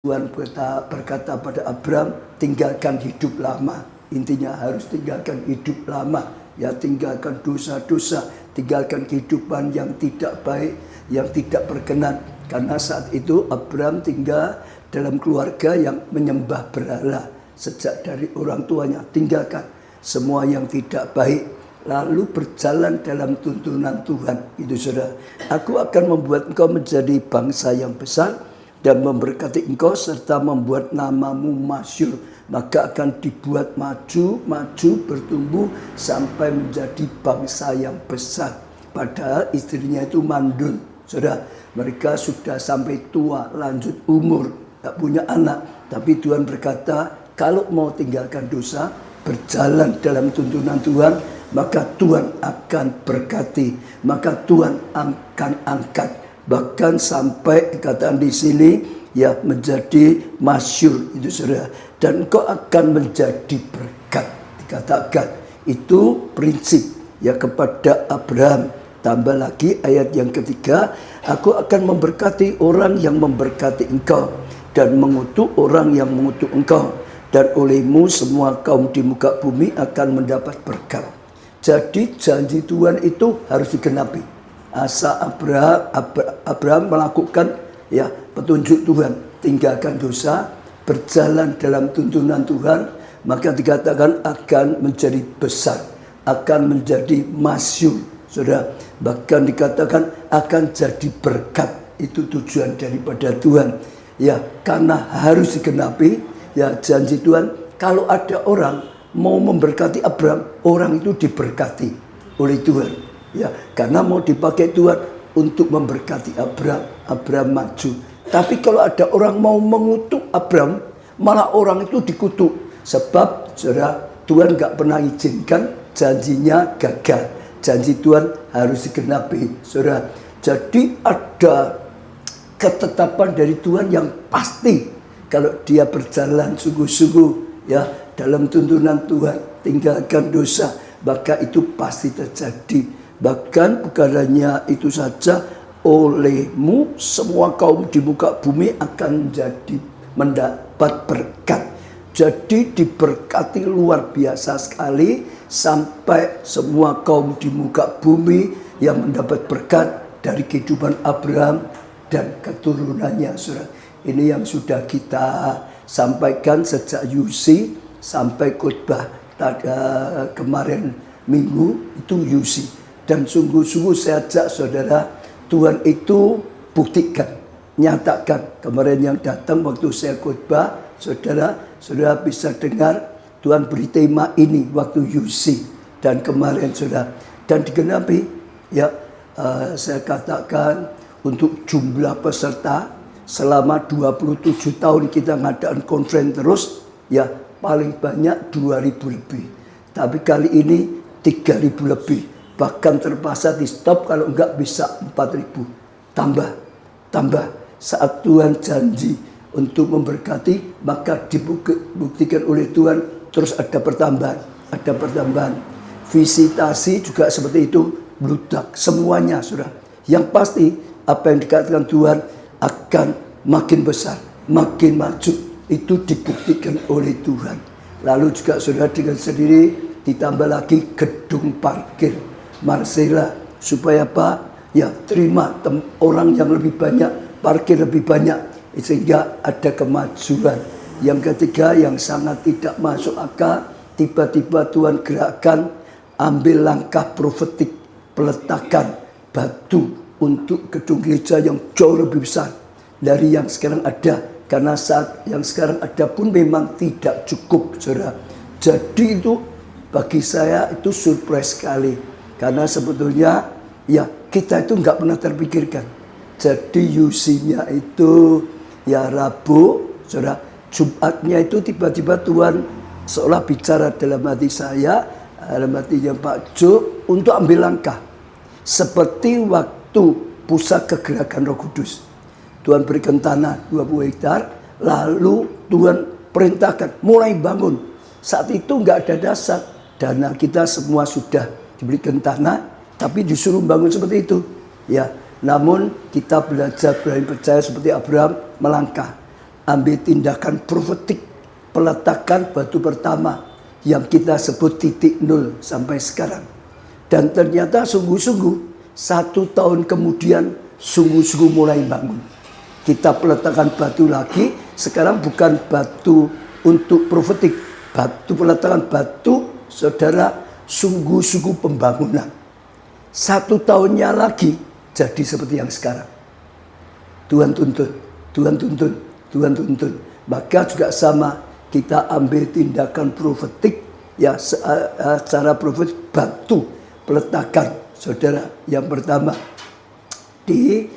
Tuhan berkata pada Abraham, tinggalkan hidup lama. Intinya harus tinggalkan hidup lama. Ya, tinggalkan dosa-dosa, tinggalkan kehidupan yang tidak baik, yang tidak berkenan. Karena saat itu Abraham tinggal dalam keluarga yang menyembah berhala. Sejak dari orang tuanya, tinggalkan semua yang tidak baik, lalu berjalan dalam tuntunan Tuhan. Itu saudara. Aku akan membuat engkau menjadi bangsa yang besar dan memberkati engkau serta membuat namamu masyhur. Maka akan dibuat maju, bertumbuh sampai menjadi bangsa yang besar. Padahal istrinya itu mandul. Saudara, mereka sudah sampai tua, lanjut umur, tak punya anak. Tapi Tuhan berkata, kalau mau tinggalkan dosa, berjalan dalam tuntunan Tuhan, maka Tuhan akan berkati, maka Tuhan akan angkat. Bahkan sampai dikatakan di sini, ya, menjadi masyhur, itu saudara. Dan engkau akan menjadi berkat, dikatakan. Itu prinsip ya kepada Abraham. Tambah lagi ayat yang ketiga, aku akan memberkati orang yang memberkati engkau dan mengutuk orang yang mengutuk engkau. Dan olehmu semua kaum di muka bumi akan mendapat berkat. Jadi janji Tuhan itu harus digenapi. Asa Abraham melakukan ya petunjuk Tuhan, tinggalkan dosa, berjalan dalam tuntunan Tuhan, maka dikatakan akan menjadi besar, akan menjadi masyhur, saudara. Bahkan dikatakan akan jadi berkat. Itu tujuan daripada Tuhan. Ya, karena harus digenapi ya janji Tuhan. Kalau ada orang mau memberkati Abraham, orang itu diberkati oleh Tuhan. Ya, karena mau dipakai Tuhan untuk memberkati Abraham. Abraham maju. Tapi kalau ada orang mau mengutuk Abraham, malah orang itu dikutuk. Sebab saudara, Tuhan gak pernah izinkan janjinya gagal. Janji Tuhan harus digenapi, saudara. Jadi ada ketetapan dari Tuhan yang pasti. Kalau dia berjalan sungguh-sungguh ya dalam tuntunan Tuhan, tinggalkan dosa, maka itu pasti terjadi. Bahkan bukan hanya itu saja, olehmu semua kaum di muka bumi akan mendapat berkat. Jadi diberkati luar biasa sekali, sampai semua kaum di muka bumi yang mendapat berkat dari kehidupan Abraham dan keturunannya, saudara. Ini yang sudah kita sampaikan sejak UC sampai khotbah kemarin minggu itu UC. Dan sungguh-sungguh saya ajak saudara, Tuhan itu buktikan, nyatakan. Kemarin yang datang waktu saya khotbah, saudara bisa dengar Tuhan beri tema ini waktu UC dan kemarin saudara. Dan digenapi ya, saya katakan untuk jumlah peserta selama 27 tahun kita ngadakan konferensi terus ya, paling banyak 2.000 lebih. Tapi kali ini 3.000 lebih. Bahkan terpaksa di stop kalau enggak bisa 4.000. Tambah. Saat Tuhan janji untuk memberkati, maka dibuktikan oleh Tuhan terus ada pertambahan. Visitasi juga seperti itu, bludak semuanya, saudara. Yang pasti apa yang dikatakan Tuhan akan makin besar, makin maju. Itu dibuktikan oleh Tuhan. Lalu juga saudara dengan sendiri ditambah lagi gedung parkir Marcella, supaya apa? Ya, terima orang yang lebih banyak, parkir lebih banyak, sehingga ada kemajuan. Yang ketiga yang sangat tidak masuk akal, tiba-tiba Tuhan gerakkan, ambil langkah profetik, peletakan batu untuk gedung gereja yang jauh lebih besar dari yang sekarang ada. Karena saat yang sekarang ada pun memang tidak cukup, saudara. Jadi itu bagi saya itu surprise sekali. Karena sebetulnya ya kita itu nggak pernah terpikirkan. Jadi UC-nya itu ya Rabu, saudara. Jumatnya itu tiba-tiba Tuhan seolah bicara dalam hati saya, dalam hatinya Pak Jo, untuk ambil langkah. Seperti waktu pusat kegerakan Roh Kudus. Tuhan berikan tanah 20 hektar, lalu Tuhan perintahkan mulai bangun. Saat itu nggak ada dasar, dana kita semua sudah diberikan tanah, tapi disuruh bangun seperti itu. Ya, namun kita belajar berani percaya seperti Abraham melangkah. ambil tindakan profetik peletakan batu pertama yang kita sebut titik nol sampai sekarang. Dan ternyata sungguh-sungguh 1 tahun kemudian sungguh-sungguh mulai bangun. Kita peletakan batu lagi, sekarang bukan batu untuk profetik, batu peletakan batu, saudara, sungguh-sungguh pembangunan. 1 tahunnya lagi jadi seperti yang sekarang. Tuhan tuntun, Tuhan tuntun, Tuhan tuntun. Maka juga sama, kita ambil tindakan profetik, ya secara profetik batu peletakan, saudara. Yang pertama di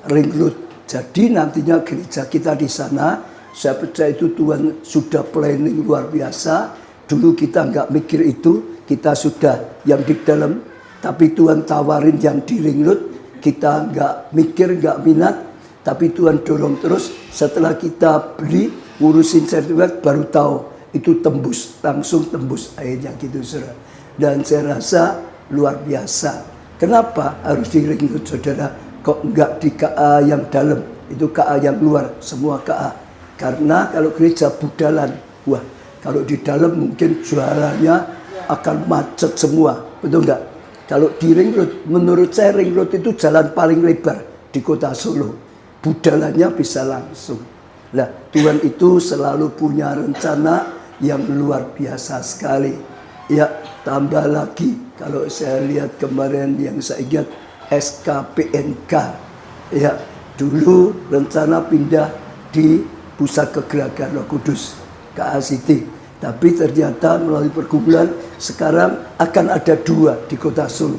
ring road. Jadi nantinya gereja kita di sana, saya percaya itu Tuhan sudah planning luar biasa. Dulu kita nggak mikir itu, kita sudah yang di dalam, tapi Tuhan tawarin yang di ring road, kita nggak mikir, nggak minat, tapi Tuhan dorong terus. Setelah kita beli, ngurusin sertifikat, baru tahu itu tembus, langsung tembus akhirnya gitu, saudara. Dan saya rasa luar biasa. Kenapa harus di ring road, saudara? Kok enggak di KA yang dalam? Itu KA yang luar, semua KA. Karena kalau gereja Budalan, wah, kalau di dalam mungkin jualannya akan macet semua, betul enggak? Kalau di ring road, menurut saya ring road itu jalan paling lebar di kota Solo. Budalannya bisa langsung. Nah, Tuhan itu selalu punya rencana yang luar biasa sekali. Ya, tambah lagi kalau saya lihat kemarin yang saya ingat SKPNK. Ya, dulu rencana pindah di Pusat Kegerakan Roh Kudus, KACT. Tapi ternyata melalui pergumulan sekarang akan ada 2 di kota Solo.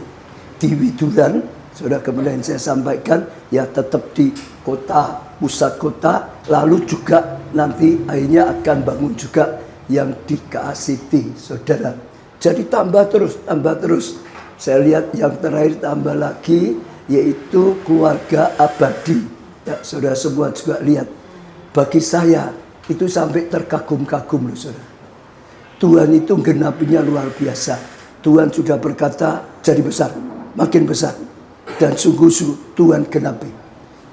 Di Widuran, sudah kemarin saya sampaikan, ya tetap di kota, pusat kota. Lalu juga nanti akhirnya akan bangun juga yang di KACT, saudara. Jadi tambah terus. Saya lihat yang terakhir tambah lagi, yaitu keluarga abadi. Ya, saudara semua juga lihat. Bagi saya itu sampai terkagum-kagum loh, saudara. Tuhan itu genapinya luar biasa. Tuhan sudah berkata jadi besar, makin besar. Dan sungguh-sungguh Tuhan genapi.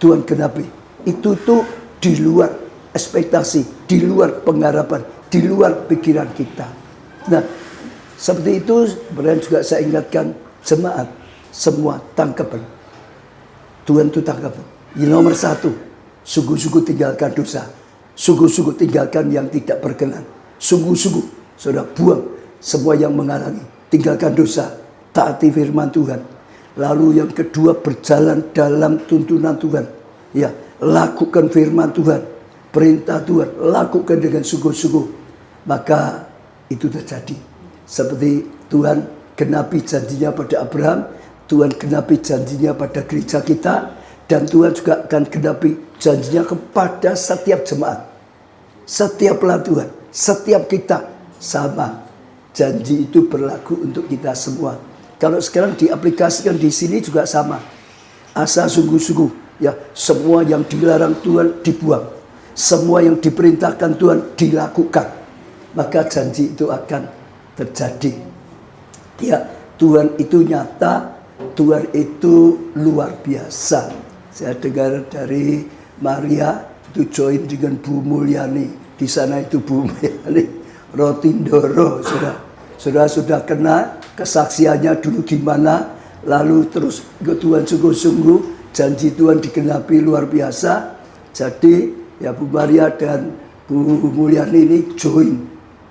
Tuhan genapi. Itu tuh di luar ekspektasi, di luar pengharapan, di luar pikiran kita. Nah, seperti itu kemudian juga saya ingatkan jemaat semua tangkapan. Tuhan itu tangkapan. Yang nomor 1, sungguh-sungguh tinggalkan dosa. Sungguh-sungguh tinggalkan yang tidak berkenan. Sungguh-sungguh saudara buang semua yang menghalangi. Tinggalkan dosa, taati firman Tuhan. Lalu yang kedua, berjalan dalam tuntunan Tuhan. Ya, lakukan firman Tuhan, perintah Tuhan, lakukan dengan sungguh-sungguh. Maka itu terjadi. Seperti Tuhan genapi janjinya pada Abraham, Tuhan genapi janjinya pada gereja kita, dan Tuhan juga akan genapi janjinya kepada setiap jemaat, setiap pelabuhan, setiap kita. Sama, janji itu berlaku untuk kita semua. Kalau sekarang diaplikasikan di sini juga sama. Asa sungguh-sungguh, ya, semua yang dilarang Tuhan dibuang, semua yang diperintahkan Tuhan dilakukan. Maka janji itu akan terjadi. Ya, Tuhan itu nyata, Tuhan itu luar biasa. Saya dengar dari Maria itu join dengan Bu Mulyani. Di sana itu Bu Mulyani Rotindoro, saudara sudah kenal kesaksiannya dulu gimana, lalu terus ke Tuhan sungguh-sungguh, janji Tuhan digenapi luar biasa. Jadi ya Bu Maria dan Bu Mulyani ini join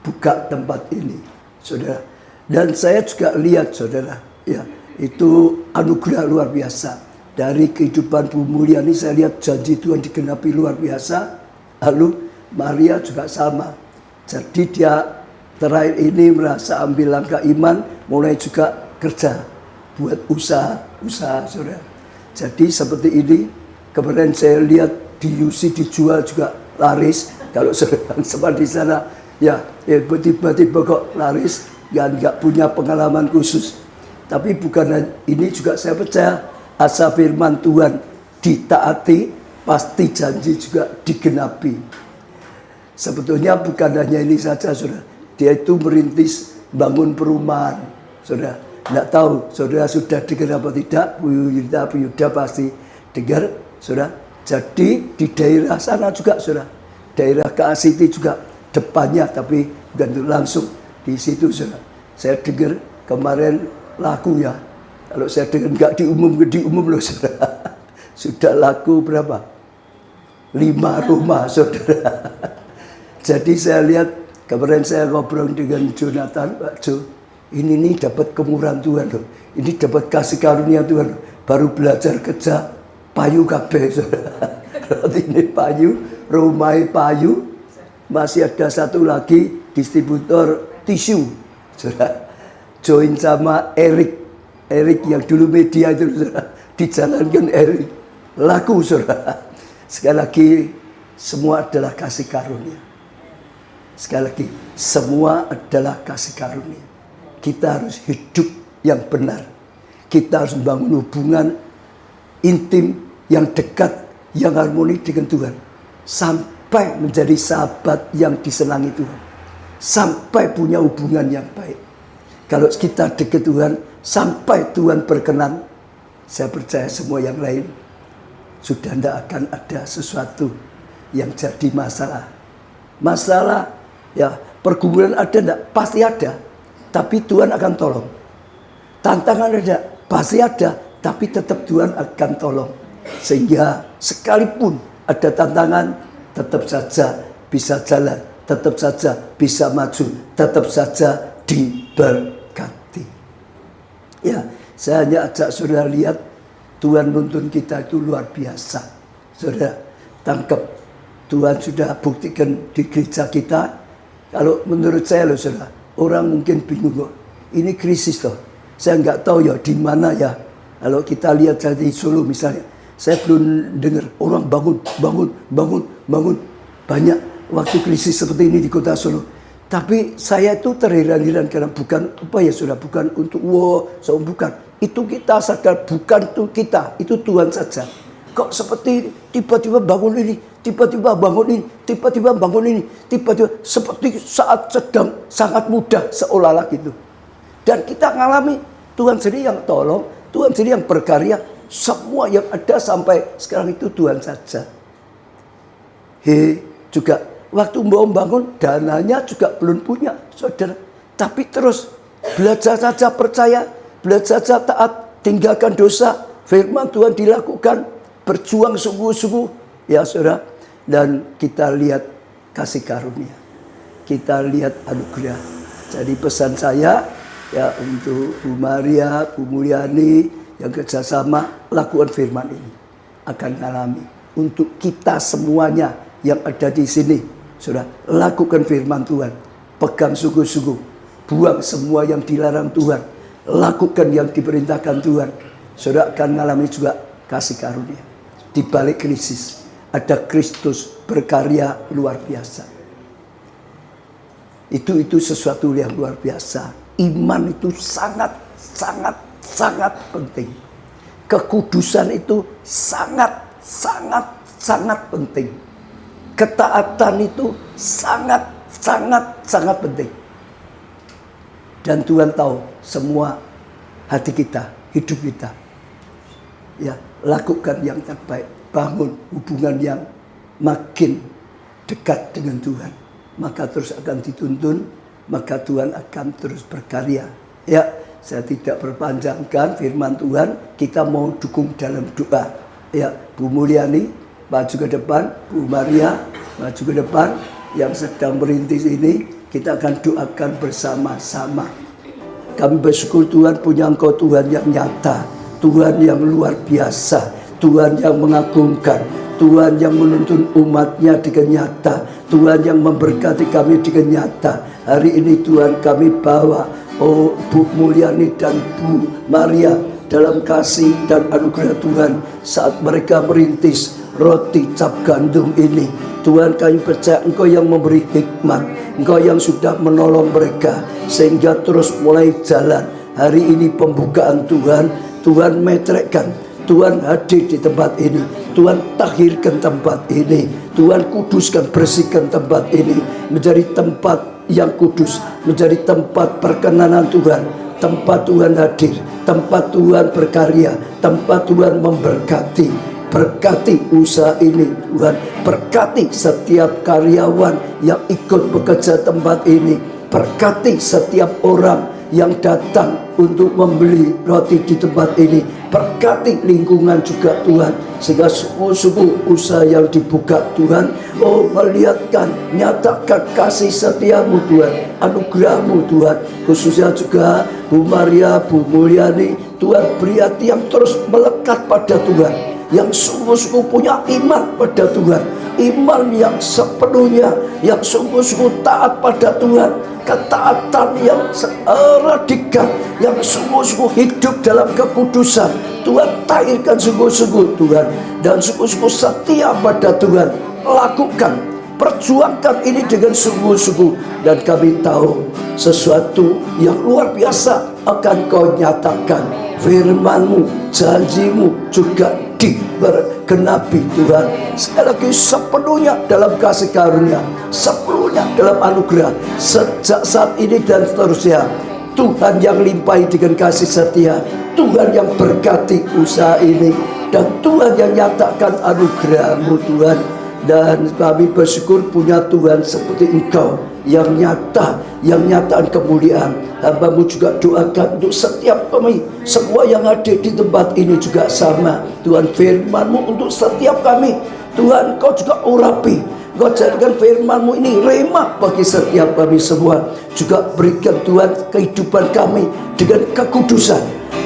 buka tempat ini, saudara. Dan saya juga lihat, saudara, ya, itu anugerah luar biasa. Dari kehidupan Bu Mulyani saya lihat janji Tuhan digenapi luar biasa. Lalu Maria juga sama. Jadi dia terakhir ini merasa ambil langkah iman, mulai juga kerja buat usaha, saudara. Jadi seperti ini, kemarin saya lihat di UC dijual juga laris. Kalau saudara sempat di sana, ya tiba-tiba kok laris, yang nggak punya pengalaman khusus. Tapi bukan ini juga saya percaya asa firman Tuhan ditaati, pasti janji juga digenapi. Sebetulnya bukan hanya ini saja, saudara. Dia itu merintis bangun perumahan, saudara. Tidak tahu, saudara sudah dengar apa tidak? Bu Yuda pasti dengar, saudara. Jadi di daerah sana juga, saudara. daerah KACT juga depannya, tapi bukan itu langsung di situ. Saya dengar kemarin laku ya. Kalau saya dengar nggak diumum loh saudara. Sudah laku berapa? 5 rumah saudara. Jadi saya lihat kemarin saya ngobrol dengan Jonathan, Pak Jo, ini nih dapat kemurahan Tuhan loh. Ini dapat kasih karunia Tuhan loh. Baru belajar kerja payu kabeh saudara. Ini payu, rumah payu. Masih ada satu lagi distributor tisu saudara. Join sama Erik yang dulu media itu saudara. Dijalankan Erik. Laku saudara. Sekali lagi semua adalah kasih karunia. Sekali lagi semua adalah kasih karunia. Kita harus hidup yang benar. Kita harus membangun hubungan intim yang dekat, yang harmoni dengan Tuhan. Sampai menjadi sahabat yang disenangi Tuhan. Sampai punya hubungan yang baik. Kalau kita dekat Tuhan, sampai Tuhan berkenan, saya percaya semua yang lain sudah tidak akan ada sesuatu yang jadi masalah. Masalah, ya pergumulan ada enggak? Pasti ada. Tapi Tuhan akan tolong. Tantangan ada? Pasti ada. Tapi tetap Tuhan akan tolong. Sehingga sekalipun ada tantangan, tetap saja bisa jalan. Tetap saja bisa maju. Tetap saja diberkati. Ya, saya hanya ajak saudara lihat Tuhan nuntun kita itu luar biasa. Saudara, tangkap. Tuhan sudah buktikan di gereja kita. Kalau menurut saya loh saudara, orang mungkin bingung kok. Ini krisis toh. Saya nggak tahu ya di mana ya. Kalau kita lihat di Solo misalnya. Saya belum dengar orang bangun. Banyak waktu krisis seperti ini di kota Solo. Tapi saya itu terheran-heran karena bukan apa ya saudara, bukan untuk bukan. Itu kita sadar bukan itu kita, itu Tuhan saja. Kok seperti tiba-tiba bangun ini, tiba-tiba bangun ini, tiba-tiba bangun ini, tiba-tiba seperti saat sedang sangat mudah seolah-olah gitu. Dan kita ngalami Tuhan sendiri yang tolong, Tuhan sendiri yang berkarya, semua yang ada sampai sekarang itu Tuhan saja. Juga waktu mau bangun dananya juga belum punya, saudara. Tapi terus belajar saja percaya, belajar saja taat, tinggalkan dosa, firman Tuhan dilakukan, berjuang sungguh-sungguh, ya saudara. Dan kita lihat kasih karunia, kita lihat anugerah. Jadi pesan saya ya untuk Bu Maria, Bu Mulyani yang kerjasama lakukan firman ini akan mengalami. Untuk kita semuanya yang ada di sini, saudara, lakukan firman Tuhan, pegang sungguh-sungguh, buang semua yang dilarang Tuhan. Lakukan yang diperintahkan Tuhan. Saudara akan mengalami juga kasih karunia. Di balik krisis ada Kristus berkarya luar biasa. Itu sesuatu yang luar biasa. Iman itu sangat penting. Kekudusan itu sangat penting. Ketaatan itu sangat penting. Dan Tuhan tahu semua hati kita, hidup kita. Ya, lakukan yang terbaik. Bangun hubungan yang makin dekat dengan Tuhan. Maka terus akan dituntun, maka Tuhan akan terus berkarya. Ya, saya tidak berpanjangkan firman Tuhan. Kita mau dukung dalam doa. Ya, Bu Mulyani, maju ke depan. Bu Maria, maju ke depan. Yang sedang merintis ini, kita akan doakan bersama-sama. Kami bersyukur Tuhan punya Engkau Tuhan yang nyata, Tuhan yang luar biasa, Tuhan yang mengagumkan, Tuhan yang menuntun umatnya dengan nyata, Tuhan yang memberkati kami dengan nyata. Hari ini Tuhan kami bawa Bu Mulyani dan Bu Maria dalam kasih dan anugerah Tuhan saat mereka merintis roti cap gandum ini. Tuhan kami percaya Engkau yang memberi hikmat, Engkau yang sudah menolong mereka sehingga terus mulai jalan. Hari ini pembukaan Tuhan metrekkan, Tuhan hadir di tempat ini, Tuhan tahirkan tempat ini, Tuhan kuduskan, bersihkan tempat ini menjadi tempat yang kudus, menjadi tempat perkenanan Tuhan, tempat Tuhan hadir, tempat Tuhan berkarya, tempat Tuhan memberkati. berkati usaha ini Tuhan, berkati setiap karyawan yang ikut bekerja tempat ini, berkati setiap orang yang datang untuk membeli roti di tempat ini, berkati lingkungan juga Tuhan, sehingga sungguh-sungguh usaha yang dibuka Tuhan, oh melihatkan, nyatakan kasih setiamu Tuhan, anugerahmu Tuhan, khususnya juga Bu Maria, Bu Mulyani, Tuhan beri hati yang terus melekat pada Tuhan, yang sungguh-sungguh punya iman pada Tuhan, iman yang sepenuhnya, yang sungguh-sungguh taat pada Tuhan, ketaatan yang radikal, yang sungguh-sungguh hidup dalam kekudusan. Tuhan tahirkan sungguh-sungguh Tuhan, dan sungguh-sungguh setia pada Tuhan. Lakukan, perjuangkan ini dengan sungguh-sungguh, dan kami tahu sesuatu yang luar biasa akan Kau nyatakan. Firman-Mu, janji-Mu juga dibergenapi Tuhan. Sekali lagi sepenuhnya dalam kasih karunia, sepenuhnya dalam anugerah, sejak saat ini dan seterusnya. Tuhan yang limpahi dengan kasih setia, Tuhan yang berkati usaha ini, dan Tuhan yang nyatakan anugerah-Mu Tuhan. Dan kami bersyukur punya Tuhan seperti Engkau yang nyata, yang nyataan kemuliaan. Hamba-Mu juga doakan untuk setiap kami, semua yang hadir di tempat ini juga sama Tuhan. Firman-Mu untuk setiap kami Tuhan, Kau juga urapi, Kau jadikan firman-Mu ini rema bagi setiap kami semua. Juga berikan Tuhan kehidupan kami dengan kekudusan,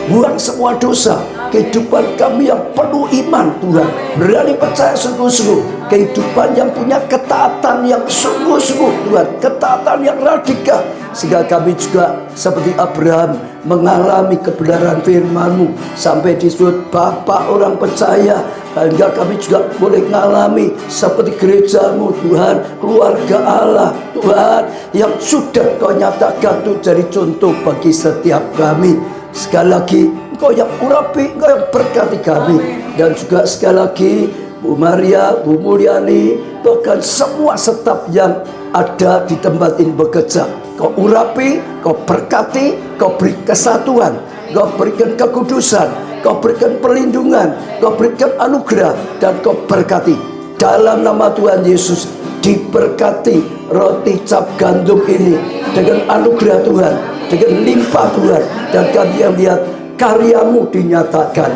buang semua dosa, kehidupan kami yang penuh iman Tuhan, berani percaya sungguh-sungguh, kehidupan yang punya ketaatan yang sungguh-sungguh Tuhan, ketaatan yang radikal, sehingga kami juga seperti Abraham mengalami kebenaran firman-Mu sampai disebut Bapa orang percaya. Hingga kami juga boleh mengalami seperti gereja-Mu Tuhan, keluarga Allah Tuhan, yang sudah Kau nyatakan untuk jadi contoh bagi setiap kami. Sekali lagi Engkau yang urapi, Engkau yang berkati kami. Dan juga sekali lagi Bu Maria, Bu Mulyani, bahkan semua staf yang ada di tempat ini bekerja, Kau urapi, Kau berkati, Kau beri kesatuan, Kau berikan kekudusan, Kau berikan perlindungan, Kau berikan anugerah, dan Kau berkati. Dalam nama Tuhan Yesus, diberkati roti cap gandum ini dengan anugerah Tuhan, dengan limpah Tuhan, dan kami yang lihat karya-Mu dinyatakan.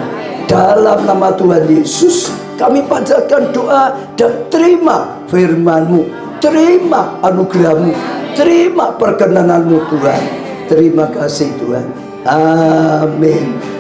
Dalam nama Tuhan Yesus, kami panjatkan doa dan terima firman-Mu, terima anugerah-Mu, terima perkenanan-Mu Tuhan. Terima kasih Tuhan. Amin.